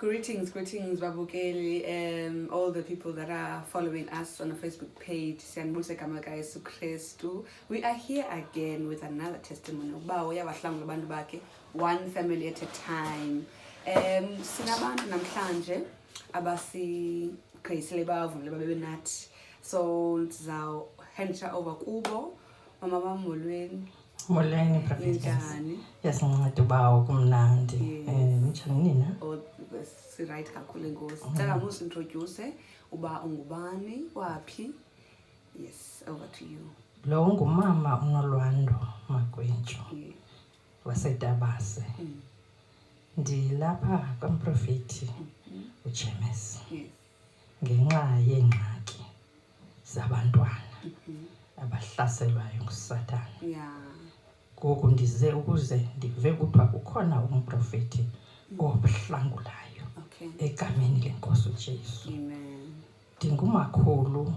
Greetings, Babukeli, all the people that are following us on the Facebook page. We are here again with another testimony. One family at a time. Sinabantu namhlanje abasi khayisile bavule babenathi. So ndizawuhanda over kubo mama bamolweni. Molweni prophetess. Yasinceda ubawo kumnandi. Njani nina? Si right kakhulu Nkosi. Cela musintroduce uba ungubani waphi? Yes, over to you. Lo ngumama uNolwando Magwentsu. Wasetabase. Ndilapha kumprofeti uJemes. Ngenxa yengxaki zabantwana abahlaselwayo nguSathane. Ngoku ndize ukuze ndive kuthiwa kukhona umprofeti obuhlangulayo egameni lenkosi uJesu. Ndingumakhulu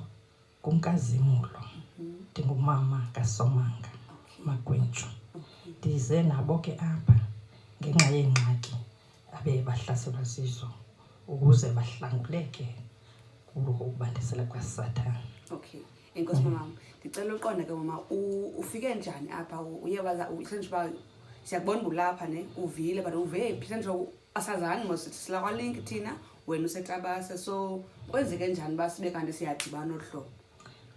kumkazimulo. Ndingumama kaSomanga Magwentsu. Ndize nabo ke apha ngenxa yengxaki abe bahlaselwa zizo ukuze bahlanguleke kubandisela kwaSathane. Okay. Inkosi mama, ngicela uqonda ke mama ufike njani apha uyebaza uhlonishwa siyakubona ulapha ne uvile but uvephi senzo asazani mos sila kwa link thina wena usetabase so kwenzeke njani basibe kanti siyadibana ohlobo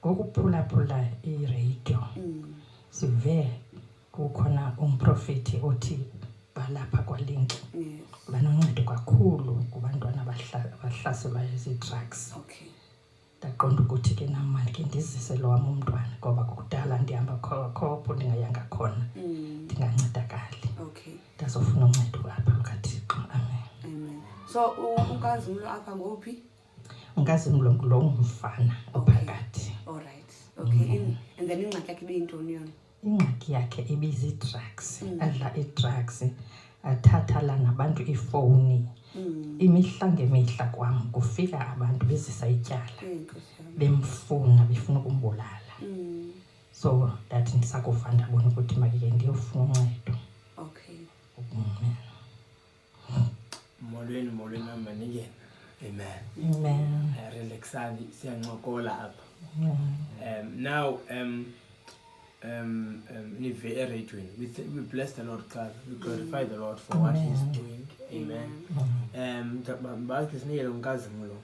ngokuphulaphula iradio sive kukhona umprofeti othi balapha kwa link banoncedo kakhulu kubantwana abahlaselwa ezi-drugs. Okay. Ndaqonda ukuthi ke namali ke ndizise lo wami umntwana ngoba kudala ndihamba khopho ndingayanga khona ndingancedakali. Okay. Ndazofuna uncedo apha lukaThixo. Amen. So unkazimlo apha ngophi? Unkazimlo lo ngumfana ophakathi. All right. Okay. And then ingxaki yakhe ibiyintoni yona? Ingxaki yakhe ibizi-drugs. Adla i-drugs athatha la nabantu ifowuni. Imihla ngemihla kwam kufika abantu bezisa ityala bemfuna befuna ukumbulala. So that ndisakuva ndabona ukuthi makike ndiyofuna uncedo. Okay. Molweni amanike. Amen. Amen. Relaxani siyancokola apha. Now we bless the Lord God. We glorify the Lord for what He's doing. Amen. Bathi sinike umkazimlo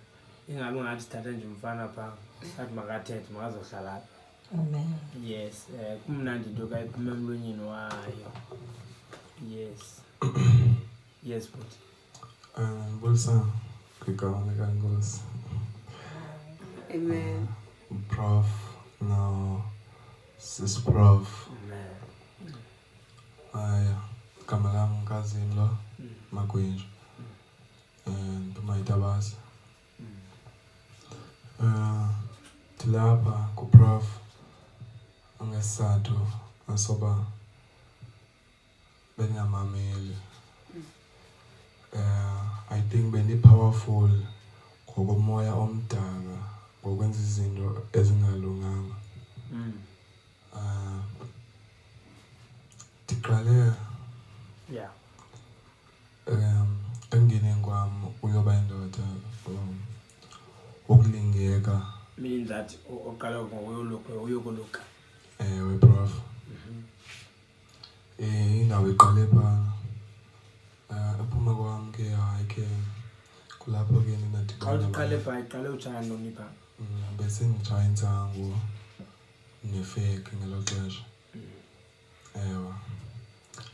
ingabe ngathi sithatha nje umfana pha sathi makathethe makazohlala. Amen. Yes, kumnandi into kayiphuma emlonyeni wayo. Yes. Yes, but Bolsa kwigama likaNkosi. Amen. Prof, no, sis Prof. Gama lam ngazimlo Magwentsu. Mayitabazi. Tilapha kuProf angesizathu asoba bengamameli. I think beni powerful ngokomoya omdaka ngokwenza izinto ezingalunganga. Tiqale engene kwami uyoba indoda ukulingeka. Meaning that oqala uyokuluka. We Prof. Indawo iqale pha ephuma kwami ke hayi ke kulapho ke ninathi qale utshaya ntoni pha? Bese ngitshaya intsangu nefake ngelo xesha.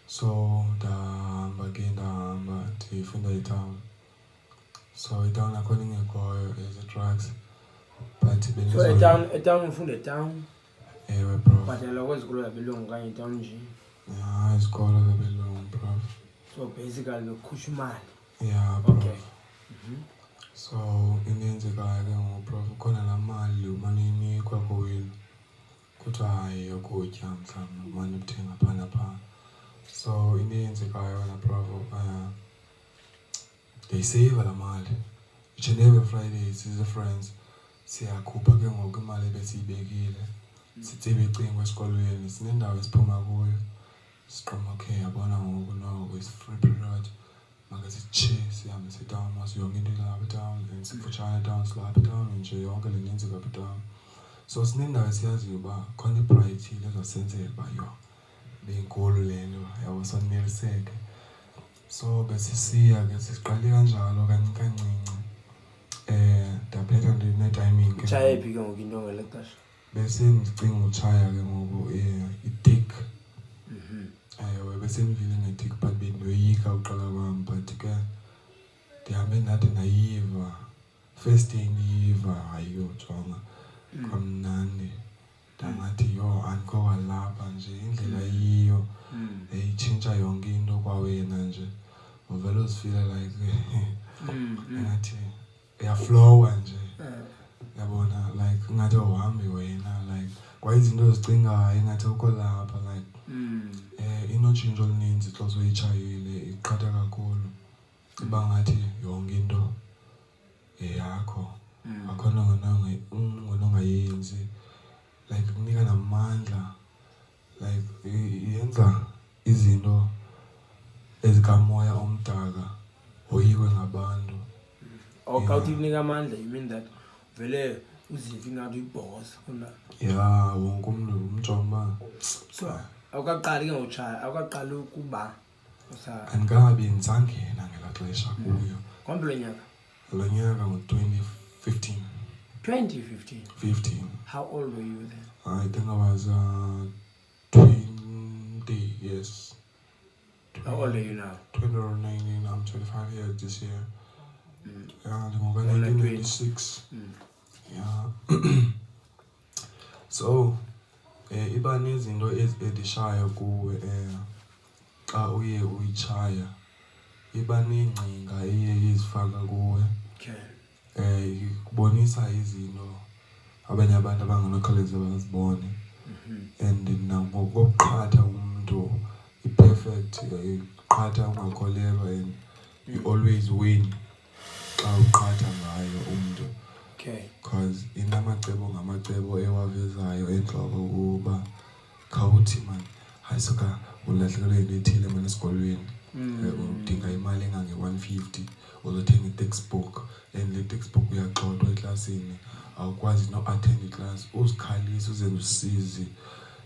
So ndahamba ndifunda itown. So itown akhona ingekhoyo ezi-drugs but so etown ufunda etown? Ewe Prof. But lokho izikolo zabelungu kanye etown nje? Izikolo zabelungu Prof. So basically bekhusha imali? Yeah Prof. Okay. So inenzekayo ke ngoku Prof khona laa mali umane uyinikwa kowenu kuthiwa hayi yokutya mhlawumbi umane uthenga phaa naphaa. So inenzekayo na Prof ndiyiseva laa mali. Each and every Friday sizi-friends siyakhupha ke ngoku imali ebesiyibekile sitsebe icingo esikolweni sinendawo esiphuma kuyo siqoma okay yabona ngoku no is free period makasitshe sihambe sitama house yonke into ilapha town and sikufutshane town silapha town nje yonke le nto yenzeka apha town. So sinendawo esiyaziyo uba khona ibright ezasenzeka uba yho beyinkulu le nto yabo soneliseke. So besisiya ke siqale kanjalo kancinci ndaphetha ndine-timing ke utshaya phi ke ngoku into ngelo xesha? bese ndicinga utshaya ke ngoku itik. Ewe bese ndivile ngetik but bendiyoyika uqala kwam but ke ndihambe ndade ndayiva. First day ndiyiva ayiyojonga kwamnandi ndangathi yho andikowalapha nje indlela yiyo itshintsha yonke into kwawena nje uvele uzifile like engathi uyaflowa nje yabona like ingathi awuhambi wena like kwa izinto ozicingayo ingathi ukho lapha like inotshintsho oluninzi xa soyitshayile iqhatha kakhulu iba ngathi yonke into yeyakho akhona ngonongayenzi like kunika namandla like yenza izinto ezikamoya omdaka woyikwe ngabantu. Awukawuthi kunika amandla, you mean that vele uzive ingathi uyibhosa kunalo? Yeah, wonke umntu umjonga. So awukaqali ke ngotshaya, awukaqali ukuba andikabi ndisangena ngelaa xesha kuyo. ngomntu lo nyaka? Lo nyaka ngo-2015. 2015? How old were you then? I think I was 20 years. How old are you now? 20 or 19, I'm 25 years this year. Yeah, ndingoka 1996. Yeah. So iba nezinto ezidishayo kuwe xa uye uyitshaya. Iba neengcinga eye izifaka kuwe. Okay. Kubonisa izinto abanye abantu abangenokhawuleza bazibone. And nangokuqhatha umuntu i-perfect iqhatha ungakholelwa and you always win xa uqhatha ngayo umuntu. Okay. Because inamacebo ngamacebo ewavezayo entloko ukuba khawuthi man hayisuka ulahlekelwe into ethile man esikolweni udinga imali engange-150 uzothenga i-textbook and le textbook uyagxothwa eklasini awukwazi no-attend iclass uzikhalise uzenze usizi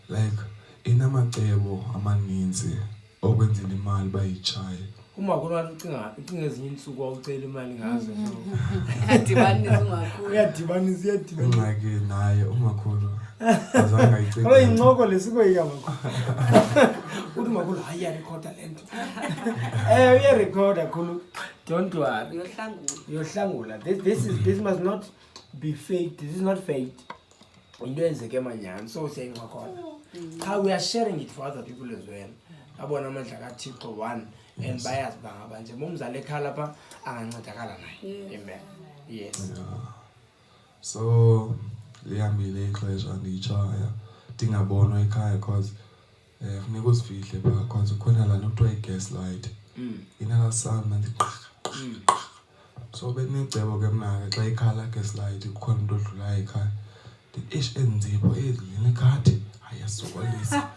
like inamacebo amaninzi okwenzela imali bayitshaye. Umakhulu wathi ucinga ezinye iintsuku wawucela imali ngazo. Uyadibanisa ingxaki naye umakhulu azange ayicinga. Kaloku yincoko lesikoyika makhulu. Uthi makhulu hayi iyarekhoda le nto. Uyarekhoda khulu. Don't worry. Uyohlangula. This must not be faked. This is not faked. Into yenzeke manyani. So saying makhona. How we are sharing it for other people as well. Abona amandla kaThixo one and bayazi bangaba nje bomzali ekhala lapha angancedakala naye. Amen. Yes. So lihambile ixesha ndiyitshaya ndingabonwa ekhaya because funeka uzifihle phaa because ukhona laa nto kuthiwa i-gaslight. Inalaa sound mandiqha. So benecebo ke mna ke xa ikhala gaslight kukhona umntu odlulayo ekhaya ndithi enzipho ezilini ekhadi ayasukolisa.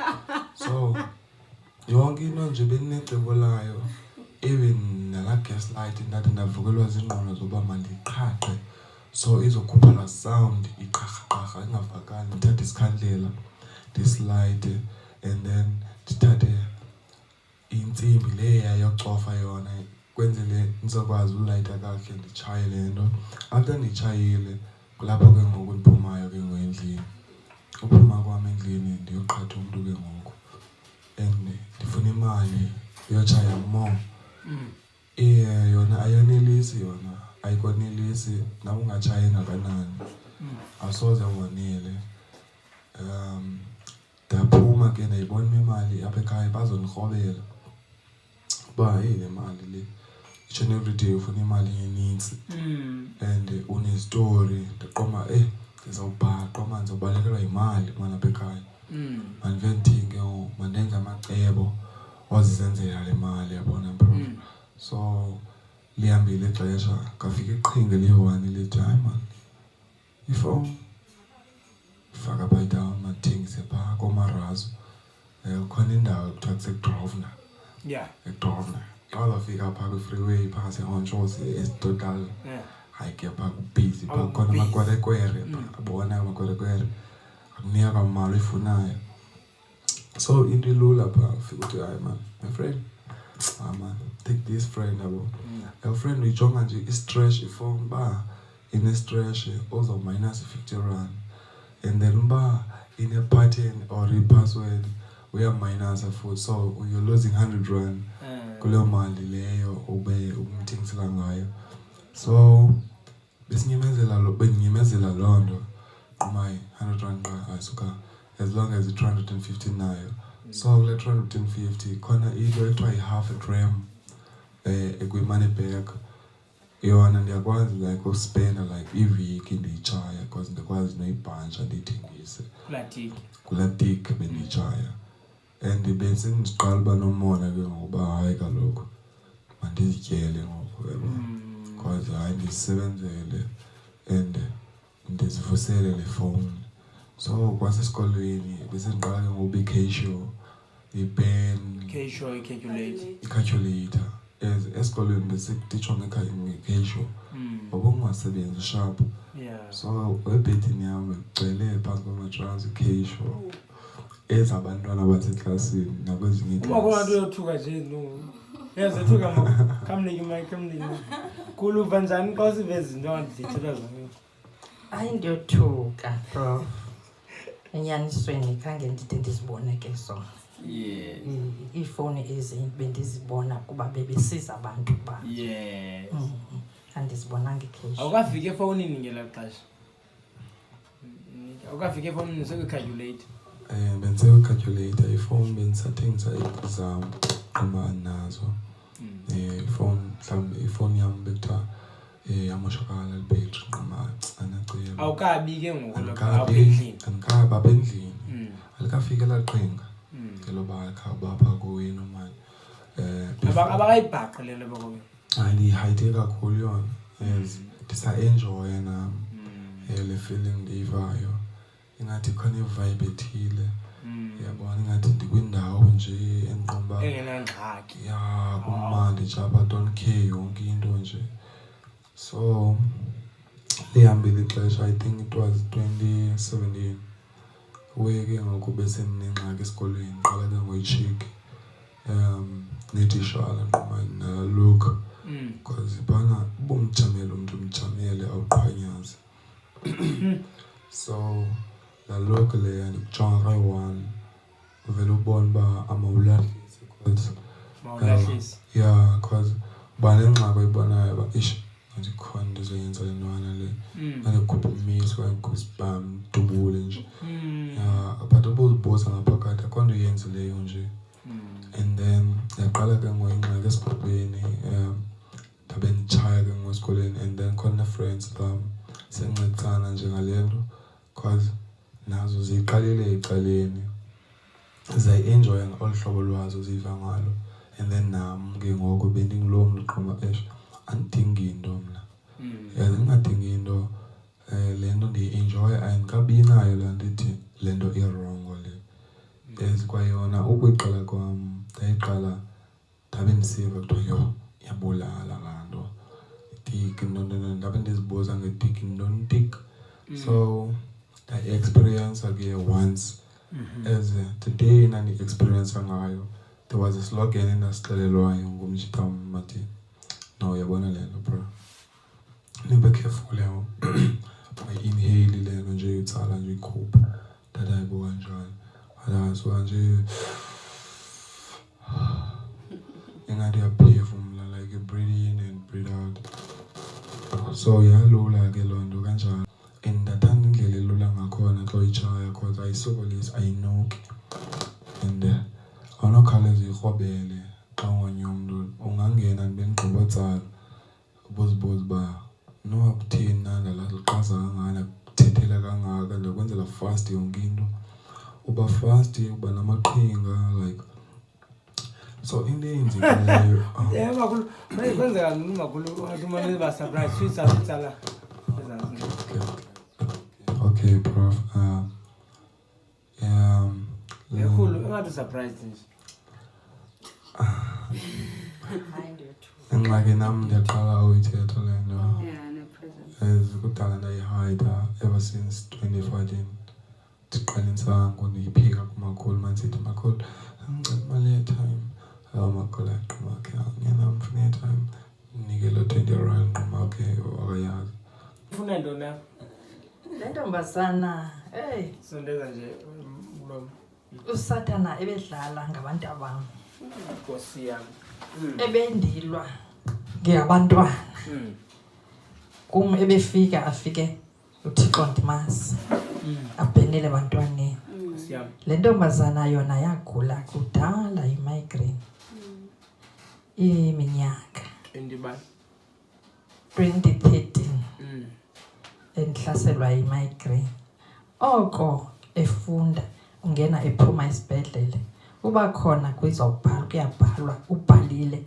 So yonke into nje benecebo layo even nalaa gaslight ndathi ndavukelwa ziingqondo zoba mandiqhaqhe so izokhupha laa sound iqharha ingavakali. Ndithathe isikhandlela ndisilayite and then ndithathe intsimbi leya yocofa yona kwenzele ndizokwazi ulayita kakuhle nditshaye le nto. After nditshayile kulapho ke ngoku ndiphumayo ke ngoku endlini. Uphuma kwam endlini ndiyoqhatha umntu ke ngoku and ndifuna imali yotshaya more. Yona ayonelisi, yona ayikonelisi nawe ungatshayi ngakanani asoze wonele. Ndaphuma ke ndayibona imali apha ekhaya bazondikrobela uba heyi le mali le each and every day ufuna imali enintsi and unezitori. Ndiqonda ndizawubhaqwa mani ndizawubalekelwa yimali mani apha ekhaya mandive ndithinge mandenze amacebo wazizenzela le mali yabona bro. So lihambile ixesha ngafika iqhinga eliyi-1 lithi hayi mani ifowuni faka apha down mathengise phaa koomarazo. Kukhona indawo kuthiwa kuseGrosvenor. Yeah. eGrosvenor wazafika phaa kwi-freeway phakathi onshores total hayike phaa kubhizi phaa khona busy. amakwerekwere abona amakwerekwere akunika kamali uyifunayo. So into ilula phaa ufika uthi hayi man, my friend, man, take this friend yabo. Your friend uyijonga nje i-stretch ifowuni uba ine-stretch uzawuminus 50 rand, and then uba ine-pattern or i-password uyaminasa futhi, so you're losing 100 rand kuleyo mali leyo ube umthengisela ngayo. So bendinyemezela loo nto qumayi 100 rand qa ayisuka, as long as i-250 nayo. So kule 250 khona into ekuthiwa yi-half a gram ekwi-money bag, yona ndiyakwazi like uspenda like iveki ndiyitshaya because ndikwazi noyibhantsha ndiyithengise kulaa tik bendiyitshaya. And bendiqala uba nomona ke ngokuba hayi kaloku mandizityele ngoku yabo, because hayi ndizisebenzele and ndizivusele le fowuni. So kwasesikolweni besendiqala ke ngoku i-casio, i-pen, i-calculator. Esikolweni besikutitshwa nge-casio ngoba ungasebenzi sharp. So ebhedini yam begcwele phantsi kwamatrasi i-casio ezabantwana baseklasini nakwezinye iiklasi. Uyothuka nje no. Yazethuka kamnike imike kuluva njani xa siveza into andithethela zona? Hayi ndiyothuka bro. Enyanisweni khange ndide ndizibone ke zona. Iifowuni ezi bendizibona kuba bebesiza abantu ba. Andizibonanga ikheshi. Awukafika efowunini ngelaa xesha? Awukafika efowunini sekwi-calculator? Bendisekwi-calculator, ifowuni bendisathengisa i-exam qhuba nazo. Ifowuni mhlawumbi ifowuni yam bekuthiwa yamoshakala libhetri nquma anaceba. Awukabi ke ngoku apha endlini alikafika elaa qhinga ngeloba akhawuba phaa kowenu mani. Abakayibhaqi lelo bakobe? Hayi ndiyihayithe kakhulu yona, yes, ndisa-enjoya nam le feeling ndiyivayo, ingathi khona i-vibe ethile, uyabona, ingathi ndikwindawo nje endiqomba engenangxaki, ya kumandi nje apha, don't care yonke into nje. So lihambile ixesha, I think it was 2017 kuye ke ngoku besenengxaki esikolweni, qala ke ngoyitshiki netishala nalook, because phana uba umjamele umntu umjamele awuqhwanyazi. So laa look leya ndikujonga kayi-one uvele ubone uba amawulahlise, because yeah, because uba nengxaki oyibonayo uba ish andikhona ndizoyenza le ntwana le, andikhuphe umisi okanye ndikhuphe isibham ndubule nje. But uba uzibuza ngaphakathi akho nto yenzileyo nje. And then yaqala ke ngoyingxaki esikolweni, ndabe nditshaya ke ngesikolweni, and then khona nee-friends zam siyancedisana nje ngale nto, because nazo ziyiqalile ecaleni, ziyayi-enjoya olu hlobo lwazo ziva ngalo. And then nam ke ngoku bendinguloo mntu qhuma andidingi into mna, ndingadingi into, le nto ndiyi-enjoya andikabi nayo laa nto ithi le nto irongo le. As kwayona ukuyiqala kwam ndayiqala ndabe ndisiva kuthiwa yho iyabulala laa nto, itik ndabe ndizibuza ngetik, yintoni itik. So ndayi-experienca ke once, as today ndandiyi-experienca ngayo, there was a slogan endasixelelwayo ngumjitam mathi, no uyabona le nto bro, nibe careful yabo, ungayi-inhale le nto nje utsala nje uyikhupha. Ndadayibo kanjani, adasuka nje ingathi uyaphefumla, like you breathe in and breathe out. So yalula ke loo nto kanjalo, and ndathanda indlela elula ngakhona xa uyitshaya, because ayisokolisi, ayinuki, and awunokhawuleza uyikrobele xa unganye umntu. Ungangena ndibe ndigqiba tsala ubuzibuza uba noba kutheni ndaliqaza kangaka, kuthethela kangaka, ndakwenzela fast yonke into, uba fast, uba namaqhinga, like. So into eyenzekileyo Makhulu, kwenzeka ntoni Makhulu, wathi umane uba surprise, suyitsala. Okay, Prof. Makhulu, engathi surprised nje. ingxaki nam ndiyaqala uyithetha le nto Yeah, no presence. as kudala ndayihayida ever since 2014 ndiqalisanga ndiyiphika kumakhulu mandithi makhulu andinceda imali ye-time makhulu aqima ke ngena mfuna ye-time ndinike lo 20 rand qima ke akayazi ufuna ntoni na Le ntombazana sondeza nje mlomo usathana ebedlala ngabantu bam Nkosi yami ebendilwa ngabantwana kum ebefika afike uthixo ndimazi abhenele bantwaneni. Nkosi yami Le ntombazana yona yagula kudala imigraine iminyaka indibani 2013 endihlaselwa imigraine. Oko efunda ungena ephuma isibhedlele uba khona kwizawubhala kuyabhalwa ubhalile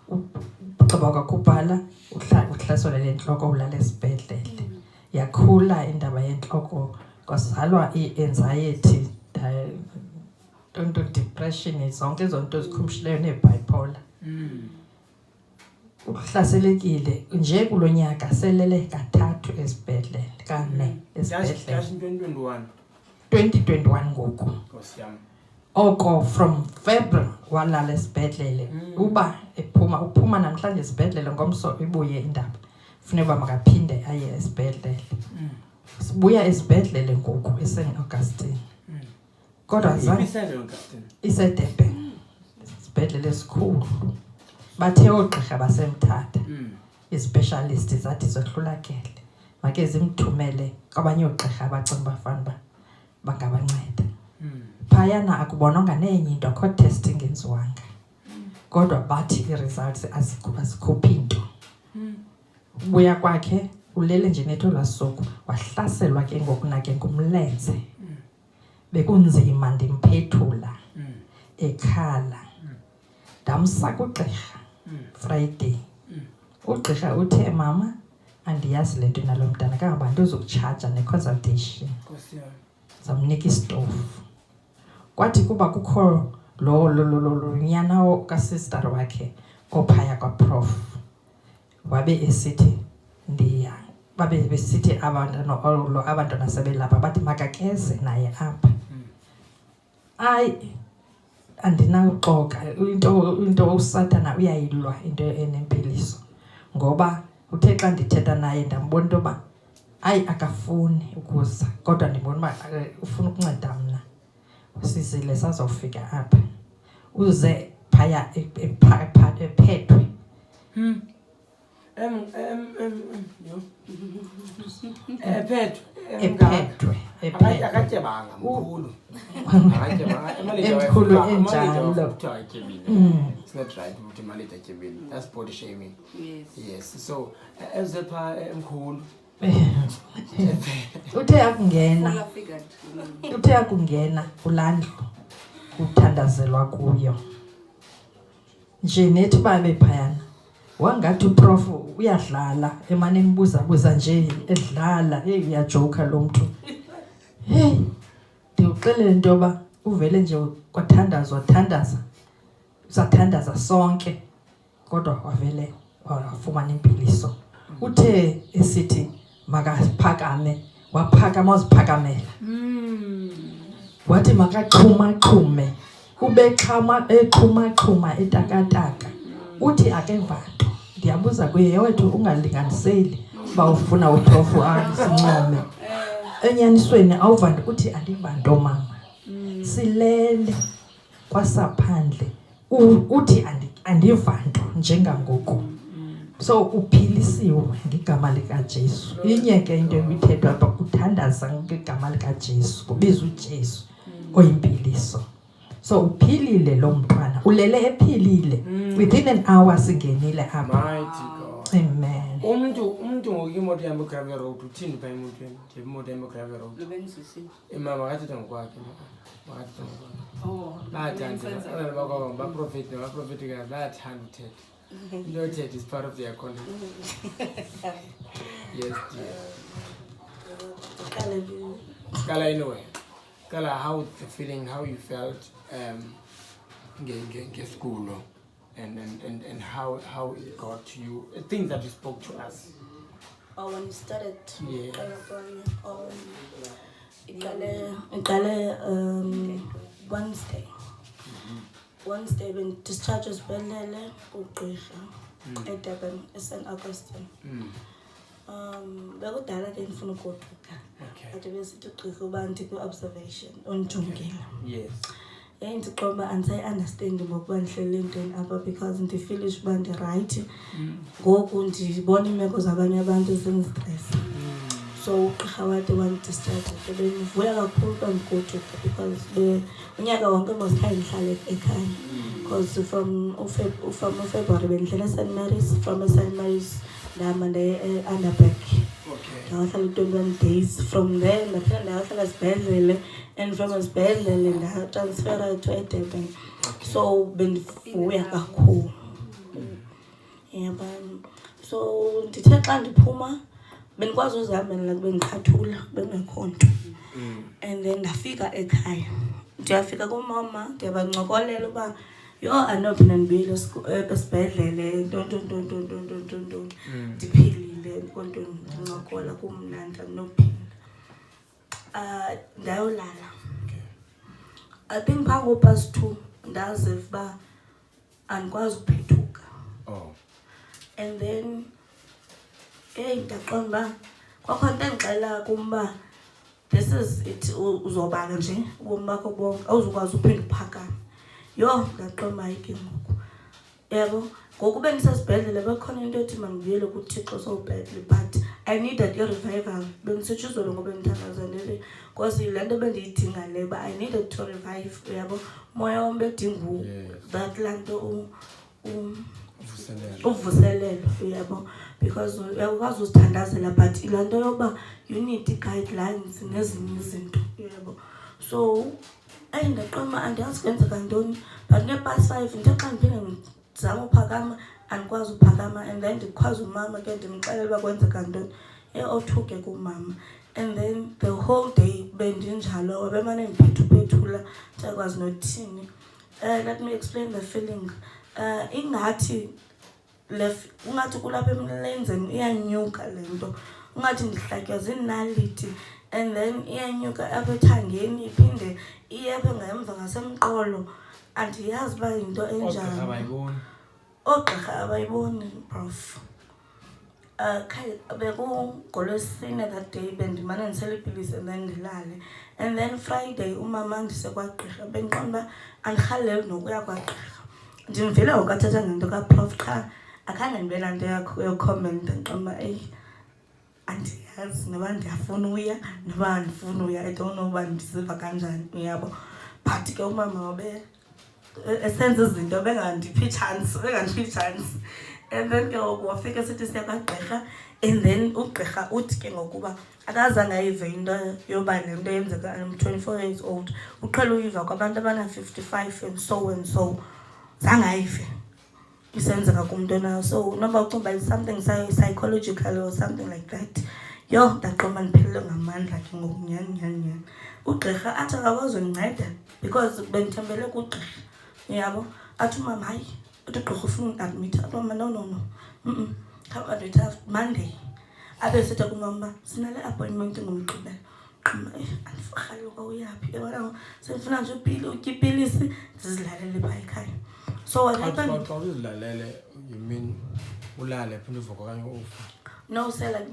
ugqiba kwakubhala uhlaselwa le ntloko ulala esibhedlele. Yakhula indaba yentloko kwazalwa i-anxiety depression zonke izo nto zikhumshileyo nee-bipolar. Uhlaselekile nje kulo nyaka selele kathathu esibhedlele kane esibhedlele 2021 ngoku. Nkosi yami Oko from February walala esibhedlele uba uphuma namhlanje esibhedlele ngomso ibuye indaba funeka uba makaphinde aye esibhedlele. Sibuya esibhedlele ngoku eseAugustine kodwa isedebe isibhedlele esikhulu bathe oogqirha basemthatha i-specialist zathi zohlulakele make zimthumele kwabanye oogqirha abacinga bafana bangabanceda. Phayana akubonwanga nenye into akho testing enziwanga kodwa bathi i-results azikhuphi nto. Ubuya kwakhe ulele nje netho lasuku wahlaselwa ke ngokunake ngumlenze bekunzima ndimphethula ekhala ndamsa kugqirha Friday. Ugqirha uthe mama andiyazi le nto nalo mntana kangaba ndizokutshaja ne-consultation zamnika isitofu. Kwathi kuba kukho lo nyana kasister wakhe ophaya kwaprof wabe esithi babe besithi abantwana sebelapha bathi makakeze naye apha. Andinawuxoka into usathana uyayilwa into enempiliso ngoba uthe xa ndithetha naye ndambona into yoba akafuni ukuza kodwa ndibona uba ufuna ukunceda mna. Sizile sazawufika apha uze phaya ephethwe akatyebanga mkhulu emkhulu enjalo. It's not right ukuthi imali etatyebile. That's body shaming. Yes. So ezepha emkhulu uthe akungena kulandlu kuthandazelwa kuyo nje nethi babe phayana wangathi uprof uyadlala emane embuza nje edlala uyajoka lo mntu. Ndiuxelele into yoba uvele nje sathandaza sonke kodwa wavele wafumana impiliso. Uthe esithi makaphakame waphakama waziphakamela wathi makaqhumaxhume exhumaxhuma etakataka. Uthi akeva nto. Ndiyabuza kuye wethu ungalinganiseli uba ufuna uprofu asincome enyanisweni awuva nto. Uthi andiva nto mama silele kwasaphandle. Uthi andiva nto njengangoku. So uphilisiwe ngegama likaJesu. Inye ke into ebithethwa apha kuthandaza ngegama likaJesu kubiza uJesu oyimpiliso. So uphilile lo mntwana ulele ephilile within an hour singenile apha. Mighty God. Amen. Umuntu ngokimoto yami gravel road uthini pha emotweni nje imoto yami gravel road mama kathetha ngokwakhe bathanda baprofeti ka bathanda uthetha into yothetha is part of their calling. Yes dear. Kala anyway Kala how the feeling how you felt ngesikulo and how it got to you, things that you spoke to us. Oh, when you started. Yeah. Wednesday when discharge esibhedlele ugqirha eDurban eSt Augustine. Bekudala ke ndifuna ugoduka. Ade besithi ugqirha uba ndikwi-observation undijongile. Yes. Ndiqonda andisayi-understand ngokuba ndihleli entweni apha because ndifeelisha uba ndirayithi ngoku ndibona iimeko zabanye abantu zindistress. So ugqirha wade wandidischarge bendivuya kakhulu xa ndigoduka because unyaka wonke mosithayi ndihlale ekhaya because from uFebruary bendihlele eSt Mary's, from eSt Mary's ndahamba ndaye e-Underberg. Ndawahlala 21 days. From there ndaphinda ndawahlala esibhedlele and from esibhedlele ndatransfera to eDurban. So bendivuya kakhulu. So ndithe xa ndiphuma bendikwazi uzihambela bendiqhathula bengekho nto. And then ndafika ekhaya, ndiyafika kumama ndiyabancokolela uba yho andinophinda ndibuyele esibhedlele ntontontontontontontonton ndiphilile nkontoni ndincokola kumnandi andinophinda. Ndayolala. I think phaa ngo-2:30 ndaziva uba andikwazi ukuphethuka. And then ndaqonda uba kwakho nto endixelela kumba this is it, uzobaka nje ubomi bakho bonke awuzukwazi uphinda uphakama. Yho ndaqonda uba ke ngoku yabo ngoku bendisesibhedlele bekhona into ethi mandibuyele kuThixo sobhedle but I needed i-revival. Bendisitsho izolo ngoba bendithandazanele because le nto bendiyidinga le uba I needed to revive yabo moya wam bedinga that laa nto uvuselelo uyabo because uyakwazi uzithandazela but ilaa nto yokuba you need i-guidelines nezinye izinto uyabo. So ndaqonda andiyazi kwenzeka ntoni but nge-5:30 nto xa ndiphinde ndizama uphakama andikwazi uphakama and then ndikwazi umama ke ndimxelela uba kwenzeka ntoni othuke kumama. And then the whole day bendinjalo wabemane ndiphethupethula ndiyakwazi nothini. Let me explain the feeling. Ingathi ungathi kulapha emlenzeni iyanyuka le nto, ungathi ndihlatywa ziinaliti and then iyanyuka apha ethangeni iphinde iye apha ngemva ngasemqolo. Andiyazi uba yinto enjani. Oogqirha abayiboni prof. BekuNgolwesine that day bendimane ndisela iipilisi and then ndilale. And then Friday umama ndisekwagqirha bendiqonda uba andirhaleli nokuya kwagqirha. Ndimvile ngokathetha ngento kaprof qha akhange ndibe laa nto yakho yokhomenta ndiqonda uba andiyazi noba ndiyafuna uya noba andifuni uya. I don't know uba ndisiva kanjani uyabo but ke umama wabe esenza izinto bengandiphi chance. And then ke ngoku wafika sithi siya kwagqirha and then ugqirha uthi ke ngokuba akazange ayive into yoba le nto yenzeka. I'm 24 years old. Uqhele uyiva kwabantu abana-55 and so zange ayive isenzeka kumntu nayo. So noba ucinga uba something psychological or something like that. Yho ndaqomba ndiphelelwe ngamandla ke ngoku nyhani. Ugqirha athi akakwazi undinceda because bendithembele kugqirha uyabo. Athi umama hayi uthi ugqirha ufuna undiadmitha. Athi mama no come admit Monday. Abe sithi kumama uba sinale appointment ngomgqibelo. Andifarhali uba uyaphi yabona sendifuna nje utya ipilisi ndizilalele phaa ekhaya. So what happened? Xa uzilalele you mean ulale phinde uvuka okanye ufa? No sir, like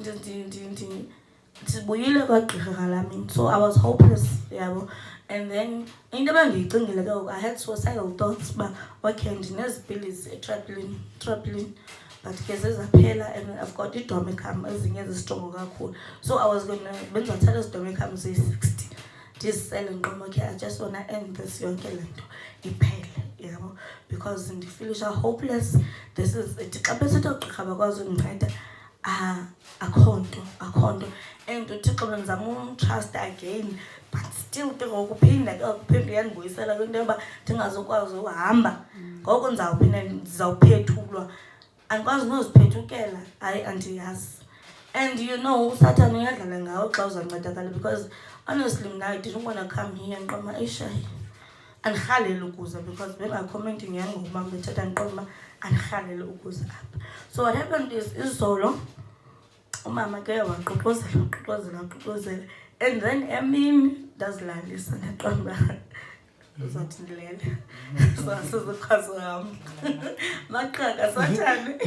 ndibuyile kwagqirha ngalaa mini. So I was hopeless yabo. And then into ebendiyicingile ke ngoku I had suicidal thoughts uba okay ndinezi pilisi etraplin but ke zezaphela and I've got idomicam ezinye ezistrongo kakhulu. So I was bendizawuthatha ezi domicam ziyi-60 ndizisele ndiqonda okay I just wanna end this yonke le nto iphele yabo because ndifilisha hopeless. This is it. Xa besithi oogqirha bakwazi undinceda akho nto and uthixo bendizama umtrust again but still ke ngoku uphinda uyandibuyisela kwinto yoba ndingazukwazi uhamba. Ngoku ndizawuphethulwa andikwazi noziphethukela hayi andiyazi. And you know uSathane uyadlala ngawo xa uzancedakala because honestly mna I didn't want to come here ndiqoma eshayi andirhaleli ukuza because bengakhomenti ngengoma bethetha ndiqonda uba andirhaleli ukuza apha. So what happened is izolo umama ke waququzela and then emini ndazilalisa ndaqonda uba uzothi ndilele so asizokwazi uhamba maqhaga sathane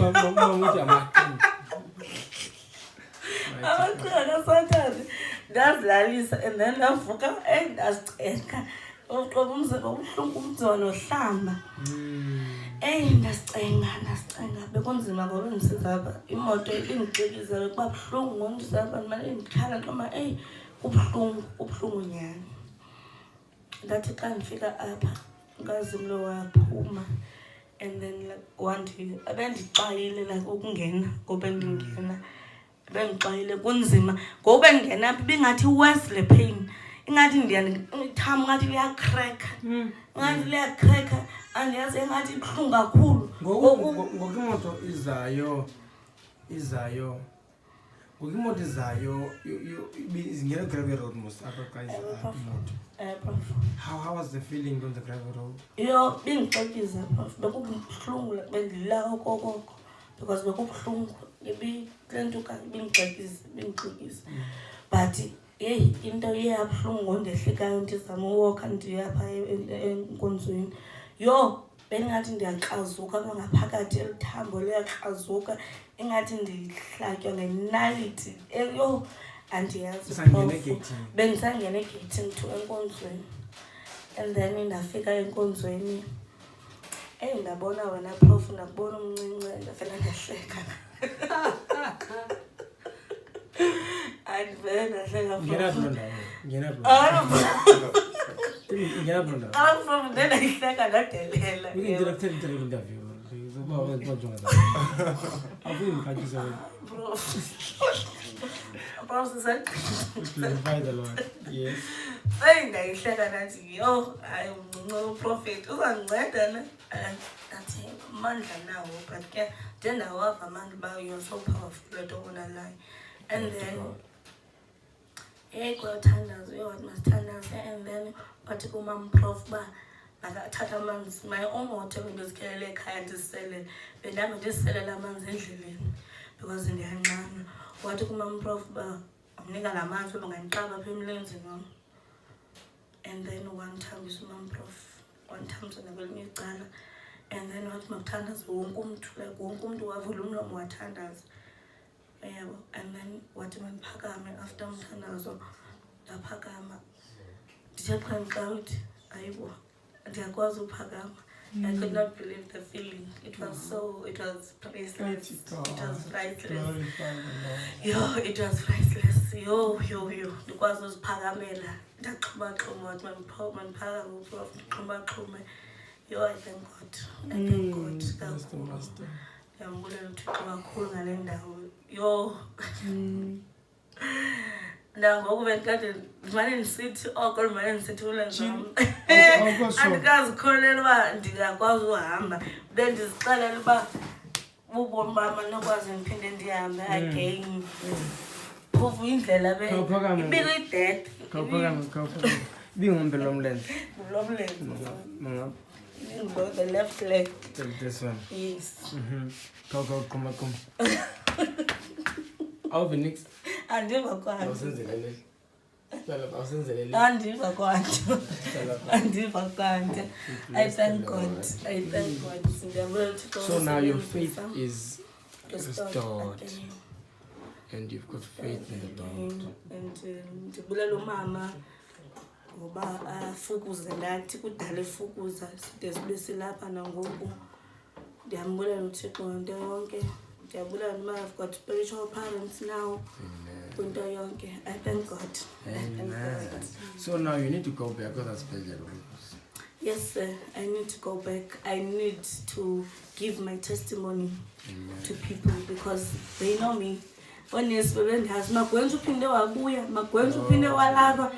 amaqhaga sathane ndazilalisa and then ndavuka ndazicenga uqoba umzimba ubuhlungu umdiwa nohlamba ndazicenga bekunzima ngoba ndisiza apha imoto indixikizele kuba buhlungu ngondisapha ndimane ndikhala nxoma ubuhlungu nyani. Ndathi xa ndifika apha unkazimlo waphuma and then abendixwayile like ukungena ngoba ndingena bendixwayile kunzima ngoba ndingena apha ibingathi worse le pain ingathi itham ngathi liyacracka ngathi liyacracka andiyazi engathi ibuhlungu kakhulu ngoku imoto izayo zingena gravel road most apha xa imoto. How was the feeling on the gravel road? Yo bendixekiza bekubuhlungu bendilala okokoko because bekubuhlungu ibiklentuka bendixekisa but yeyi into yeyabuhlungu ngondehlekayo ndizama uwokha ndiyapha enkonzweni yo bengathi ndiyakrazuka apha ngaphakathi elithambo liyakrazuka ingathi ndihlatywa ngenaliti yo andiyazi bendisangena egeyithini to enkonzweni and then ndafika enkonzweni ndabona wena prof ndakubona umncinci ndafela ndahleka andivele ndahleka ndendayihleka ndadelela ndayihleka ndathi yo hayi umncinci uprofethi uzandinceda ne ndathi amandla nawo but ke ndendawava amandla uba you're so powerful I don't wanna lie and then kuyathandaza wathi masithandaze and then wathi kumam prof uba makathatha amanzi my own water bendizikhelele ekhaya ndizisele bendabe ndiziselela amanzi endleleni because ndiyanxana wathi kumam prof uba amnika la manzi uba ngandiqaba apha emlenzeni wam and then one time umam prof one time sonakwelinye icala and then wathi makuthandaze wonke umntu like wonke umntu wavula umlomo wathandaza yabo and then wathi mandiphakame after umthandazo ndaphakama ndithe qha ndiqawuthi ayibo ndiyakwazi uphakama I could not believe the feeling. It was priceless. It was priceless. Yo, it was priceless. Yo. Ndikwazi uziphakamela. Ndaxhumaxhuma wathi mandiphakame uprof ndixhumaxhume. Yo, I thank God. I thank God. Ndiyambulela uThixo kakhulu ngale ndawo. Yo. Ngoku bendikade ndimane ndisithi oko ndimane ndisithi ulenzam andikazikholelwa uba ndingakwazi uhamba bendizixelela uba ubomi bam andinokwazi ndiphinde ndihambe again phofu indlela ibili-dead ibingumbe lomlenze the left leg this one yes qhuma awuve next andiva kwanto I thank God so now your faith is restored and you've got faith in the Lord and ndibulela umama ngoba afukuze ndathi kudala efukuza side sibe silapha nangoku ndiyambulela uThixo ngento yonke ndiyabulela noma I've got spiritual parents now kunto yonke I thank God. So now you need to go back because that's better. Yes sir, I need to go back. I need to give my testimony to people because they know me. When has Magwentsu uphinde wabuya Magwentsu uphinde walapha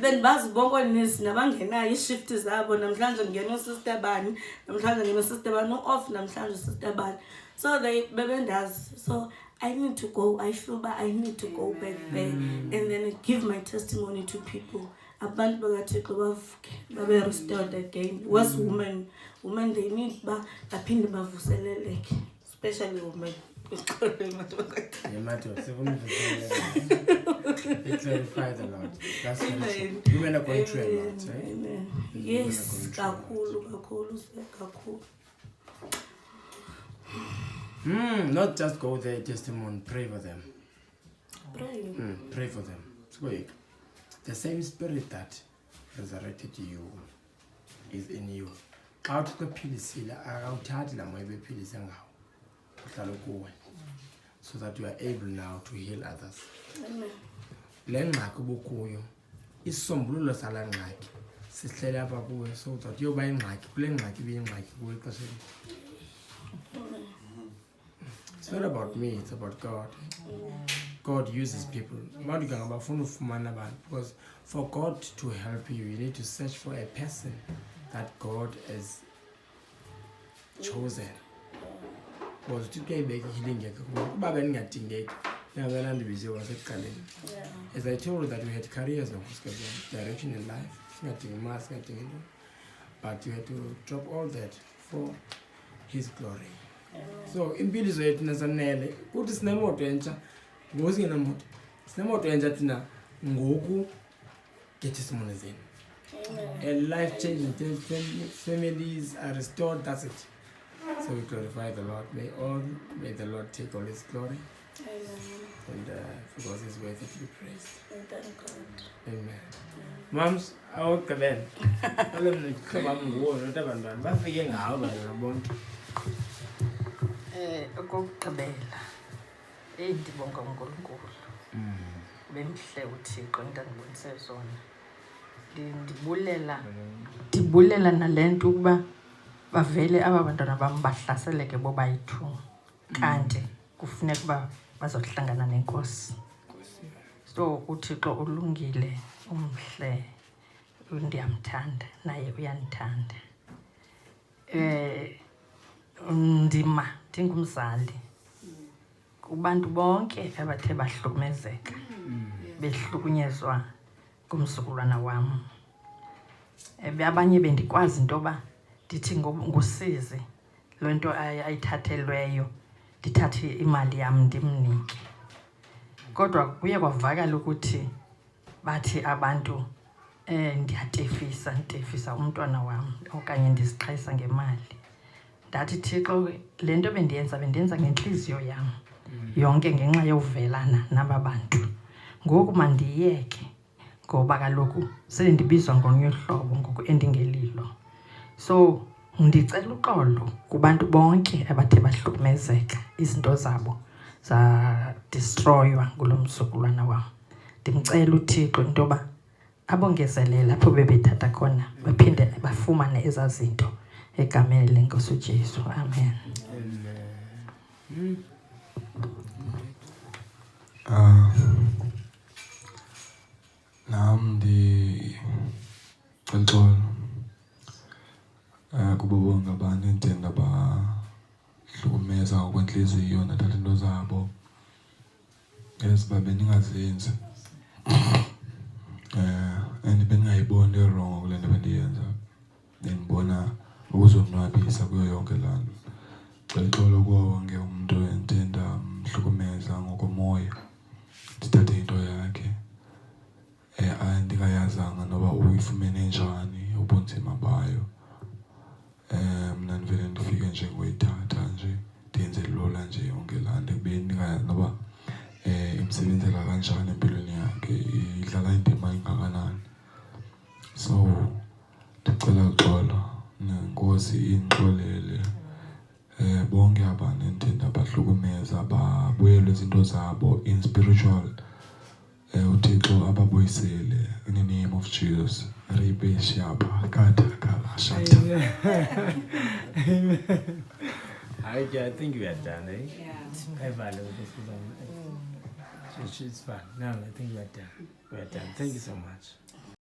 then bazibonke nisi nabangenayo ishift zabo namhlanje ngene usister bani namhlanje ngene usister bani off namhlanje usister bani so they bebendazi so I need to go. I feel that I need to go back there and then give my testimony to people. abantu bakathixo bavuke babe restored again. Was women they need baphinde bavuseleleke, especially women. We clarify the Lord. That's Amen. women are going through a lot, right? Amen. Yes, kakhulu. Not just go there, testimony, pray for them. Pray. Pray for them. Sweet. The same spirit that resurrected you is in you. Out of the pilisila, out of the so that you are able now to heal others. Amen. Lengxaki bukuyo isisombululo sala ngxaki sihlele apha kuwe so that yoba ingxaki kule ngxaki biyingxaki kuwe xesha. It's not about me, it's about God. God uses people. Because for God to help you, you need to search for a person that God has chosen. Because healing as I told you that we had careers, direction in life, but you had to drop all that for His glory. So in impilo yethu nasanele kuthi sinemoto entsha ngoku singenamoto sinemoto entsha thina ngoku testimony zenu. And life changing families are restored. That's it. So we glorify the Lord. May the Lord take all His glory. And because He's worthy to be praised. Thank God. Amen. Moms, I work then. I love the club. I'm going to okokugqibela ndibonga uNkulunkulu bemhle uThixo into andibonise zona. Ndibulela nale nto ukuba bavele aba bantwana bam bahlaseleke bobayi-2 kanti kufuneka uba bazohlangana nenkosi. So uThixo ulungile, umhle, ndiyamthanda naye uyandithanda. Ndingumzali kubantu bonke abathe bahlukumezeka behlukunyezwa ngumzukulwana wam. Abanye bendikwazi into yoba ndithi ngusizi loo nto ayithathelweyo ndithathe imali yam ndimnike. Kodwa kuye kwavakala ukuthi bathi abantu nditefisa umntwana wam okanye ndizixhayisa ngemali. Ndathi Thixo le nto bendiyenza ngenhliziyo yam yonke ngenxa yovelana naba bantu. Ngoku mandiyeke ngoba kaloku sele ndibizwa ngolunye uhlobo ngoku endingelilo. So ndicela uxolo kubantu bonke abathe bahlukumezeka izinto zabo zadestroywa ngulo mzukulwana wam. Ndimcela uThixo into yoba abongezelele apho bebethatha khona baphinde bafumane ezaa zinto egameni lenkosi uJesu. Amen. Nam ndixolo kubo bonke abantu endithe ndabahlukumeza ngokwentliziyo ndathatha into zabo eziba bendingazenzi. And bendingayiboni irongo kule nto bendiyenza, bendibona ukuzonwabisa kuyo yonke laa nto. Xolo kuwo wonke umntu endithe ndamhlukumeza ngokomoya ndithathe into yakhe ndingayazanga noba uyifumene njani ubunzima bayo. Mna ndivele ndifike nje ngoyithatha nje ndenze lula nje yonke laa nto kube ndingayazi noba imsebenzela kanjani empilweni yakhe, idlala indima engakanani. So ndicela uxolo nenkosi indixolele bonke abantu endithe ndabahlukumeza babuyelwe izinto zabo in spiritual. uThixo ababuyisele in the name of Jesus. Amen. I think we are done, eh? Yeah. She's fine. No, I think we are done. We are done. Thank you so much.